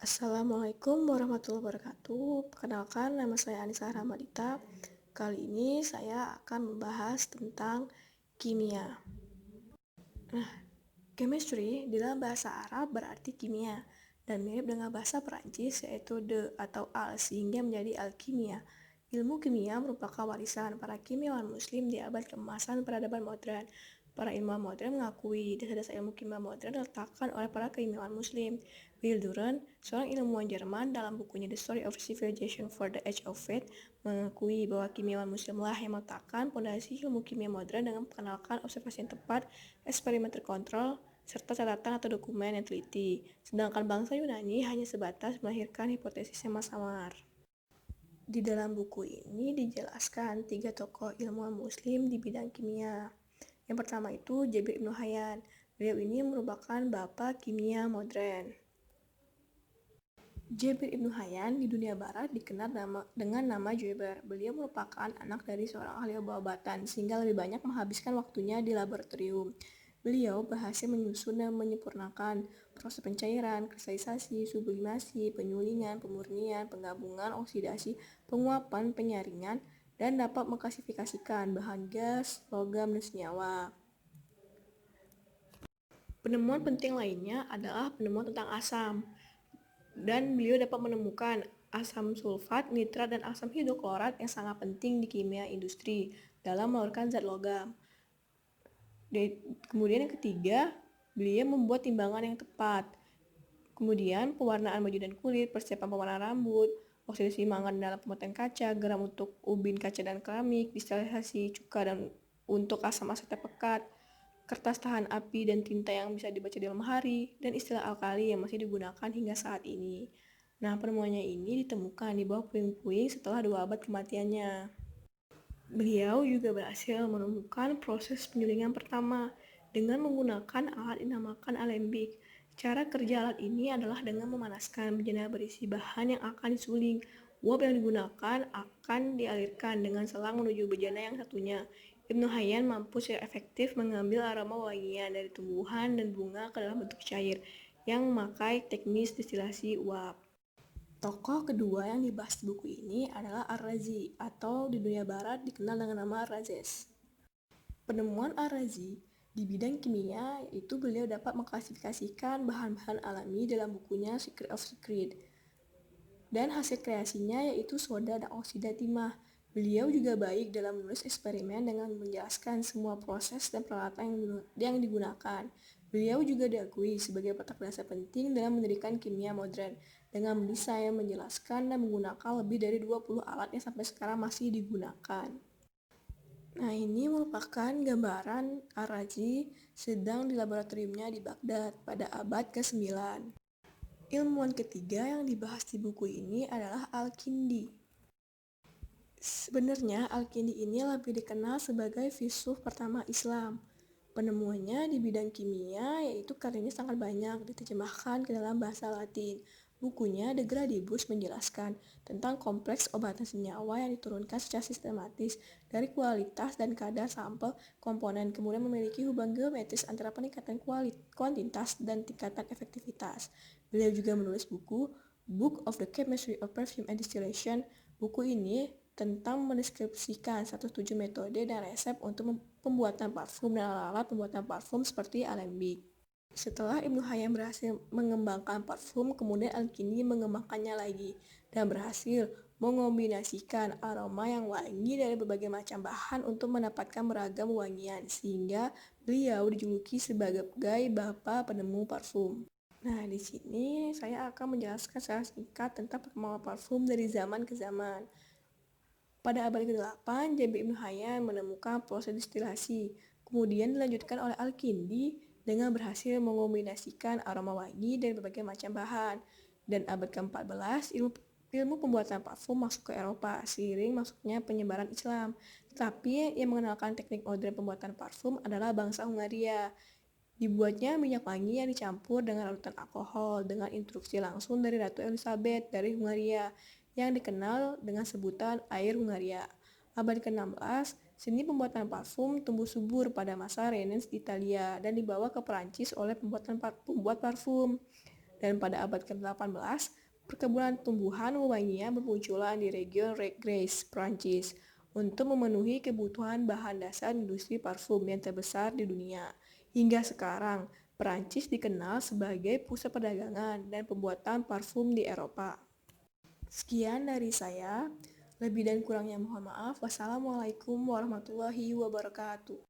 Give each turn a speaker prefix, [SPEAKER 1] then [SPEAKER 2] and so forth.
[SPEAKER 1] Assalamualaikum warahmatullahi wabarakatuh. Perkenalkan, nama saya Anissa Rahmadita. Kali ini saya akan membahas tentang kimia. Nah, chemistry di dalam bahasa Arab berarti kimia dan mirip dengan bahasa Perancis yaitu de atau al sehingga menjadi alkimia. Ilmu kimia merupakan warisan para kimiawan muslim di abad keemasan peradaban modern. Para ilmuwan modern mengakui dasar-dasar ilmu kimia modern diletakkan oleh para kimiawan muslim. Will Durant, seorang ilmuwan Jerman, dalam bukunya The Story of Civilization for the Age of Faith, mengakui bahwa kimiawan muslimlah yang meletakkan fondasi ilmu kimia modern dengan memperkenalkan observasi yang tepat, eksperimen terkontrol, serta catatan atau dokumen yang teliti. Sedangkan bangsa Yunani hanya sebatas melahirkan hipotesis yang samar. Di dalam buku ini dijelaskan 3 tokoh ilmuwan muslim di bidang kimia. Yang pertama itu Jabir Ibnu Hayyan. Beliau ini merupakan bapak kimia modern. Jabir Ibnu Hayyan di dunia barat dikenal dengan nama Jaber. Beliau merupakan anak dari seorang ahli obat-obatan sehingga lebih banyak menghabiskan waktunya di laboratorium. Beliau berhasil menyusun dan menyempurnakan proses pencairan, kristalisasi, sublimasi, penyulingan, pemurnian, penggabungan, oksidasi, penguapan, penyaringan, dan dapat mengklasifikasikan bahan gas, logam, dan senyawa. Penemuan penting lainnya adalah penemuan tentang asam. Dan beliau dapat menemukan asam sulfat, nitrat, dan asam hidroklorat yang sangat penting di kimia industri dalam mengeluarkan zat logam. Kemudian yang ketiga, beliau membuat timbangan yang tepat. Kemudian pewarnaan baju dan kulit, persiapan pewarnaan rambut, oksidasi mangan dalam pembuatan kaca, garam untuk ubin kaca dan keramik, distillasi cuka dan untuk asam asetat pekat, kertas tahan api dan tinta yang bisa dibaca di malam hari, dan istilah alkali yang masih digunakan hingga saat ini. Nah, penemuannya ini ditemukan di bawah puing-puing setelah 2 abad kematiannya. Beliau juga berhasil menemukan proses penyulingan pertama dengan menggunakan alat yang dinamakan alembik. Cara kerja alat ini adalah dengan memanaskan bejana berisi bahan yang akan disuling. Uap yang digunakan akan dialirkan dengan selang menuju bejana yang satunya. Ibnu Hayyan mampu secara efektif mengambil aroma wangian dari tumbuhan dan bunga ke dalam bentuk cair yang memakai teknis destilasi uap. Tokoh kedua yang dibahas di buku ini adalah Ar-Razi atau di dunia barat dikenal dengan nama Rhazes. Penemuan Ar-Razi di bidang kimia yaitu beliau dapat mengklasifikasikan bahan-bahan alami dalam bukunya Secret of Secret. Dan hasil kreasinya yaitu soda dan oksida timah. Beliau juga baik dalam menulis eksperimen dengan menjelaskan semua proses dan peralatan yang digunakan. Beliau juga diakui sebagai petak dasar penting dalam mendirikan kimia modern dengan mendesain, menjelaskan, dan menggunakan lebih dari 20 alat yang sampai sekarang masih digunakan. Nah, ini merupakan gambaran Ar-Razi sedang di laboratoriumnya di Baghdad pada abad ke-9. Ilmuwan ketiga yang dibahas di buku ini adalah Al-Kindi. Sebenarnya Al-Kindi ini lebih dikenal sebagai filsuf pertama Islam. Penemuannya di bidang kimia yaitu karyanya sangat banyak diterjemahkan ke dalam bahasa Latin. Bukunya De Gradibus menjelaskan tentang kompleks obatan senyawa yang diturunkan secara sistematis dari kualitas dan kadar sampel komponen, kemudian memiliki hubungan geometris antara peningkatan kuantitas dan tingkatan efektivitas. Beliau juga menulis buku Book of the Chemistry of Perfume and Distillation. Buku ini tentang mendeskripsikan 107 metode dan resep untuk pembuatan parfum dan alat-alat pembuatan parfum seperti alembik. Setelah Ibnu Hayyan berhasil mengembangkan parfum, kemudian Al-Kindi mengembangkannya lagi dan berhasil mengombinasikan aroma yang wangi dari berbagai macam bahan untuk mendapatkan beragam wangian, sehingga beliau dijuluki sebagai bapak penemu parfum. Nah, di sini saya akan menjelaskan secara singkat tentang perkembangan parfum dari zaman ke zaman. Pada abad ke-8, Jabir Ibnu Hayyan menemukan proses destilasi, kemudian dilanjutkan oleh Al-Kindi dengan berhasil mengombinasikan aroma wangi dari berbagai macam bahan. Dan abad ke-14, ilmu pembuatan parfum masuk ke Eropa, seiring masuknya penyebaran Islam. Tetapi yang mengenalkan teknik modern pembuatan parfum adalah bangsa Hungaria. Dibuatnya minyak wangi yang dicampur dengan larutan alkohol dengan instruksi langsung dari Ratu Elizabeth dari Hungaria yang dikenal dengan sebutan air Hungaria. Abad ke-16, seni pembuatan parfum tumbuh subur pada masa Renaissance di Italia dan dibawa ke Perancis oleh pembuat parfum. Dan pada abad ke-18, perkebunan tumbuhan Womania bermunculan di region Grasse, Prancis, untuk memenuhi kebutuhan bahan dasar industri parfum yang terbesar di dunia. Hingga sekarang, Prancis dikenal sebagai pusat perdagangan dan pembuatan parfum di Eropa. Sekian dari saya, lebih dan kurangnya mohon maaf. Wassalamualaikum warahmatullahi wabarakatuh.